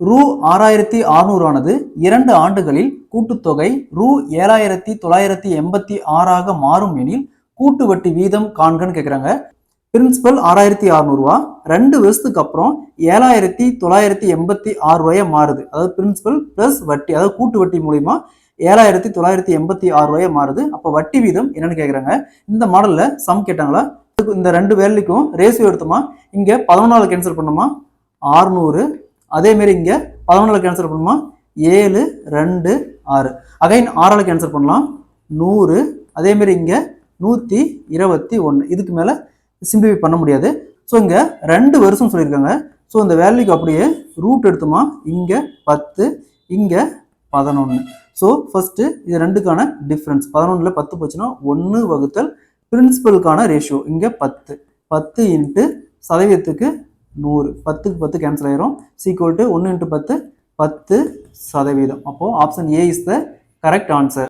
ரூ 6600 ஆனது 2 ஆண்டுகளில் கூட்டுத்தொகை ரூ 7986 மாறும் எனில் கூட்டு வட்டி வீதம் காண்கன்னு கேட்குறாங்க. பிரின்சிபல் 6600 ரூபா, 2 வருஷத்துக்கு அப்புறம் 7986 மாறுது. அதாவது பிரின்சிபல் பிளஸ் வட்டி, அதாவது கூட்டு வட்டி மூலியமா 7986 மாறுது. அப்போ வட்டி வீதம் என்னன்னு கேட்குறாங்க. இந்த மாடல்ல சம் கேட்டாங்களா, இந்த 2 வேல்யூக்கும் ரேஷியோ எடுத்தோமா, இங்க 11 கேன்சல் பண்ணுமா 600, அதே மாதிரி இங்க 11 கேன்சல் பண்ணுமா 7 2 6, அகைன் 6 கேன்சல் பண்ணலாம் 100, அதே மாதிரி இங்க 121. இதுக்கு மேல சிம்பிளிஃபை பண்ண முடியாது. ஸோ இங்க 2 வருஷம் சொல்லியிருக்காங்க. ஸோ இந்த வேல்யூக்கு அப்படியே ரூட் எடுத்துமா, இங்க 10 இங்க 11. ஸோ ஃபர்ஸ்ட் இது ரெண்டுக்கான டிஃபரன்ஸ் 11ல 10 போச்சுன்னா 1 வகுத்தல் பிரின்சிபலுக்கான ரேஷியோ இங்க 10 10 இன்ட்டு சதவீதத்துக்கு 100, 10க்கு 10 கேன்சல் ஆயிரும். Equal to 1 × 10 10%. அப்போ option A is the correct answer.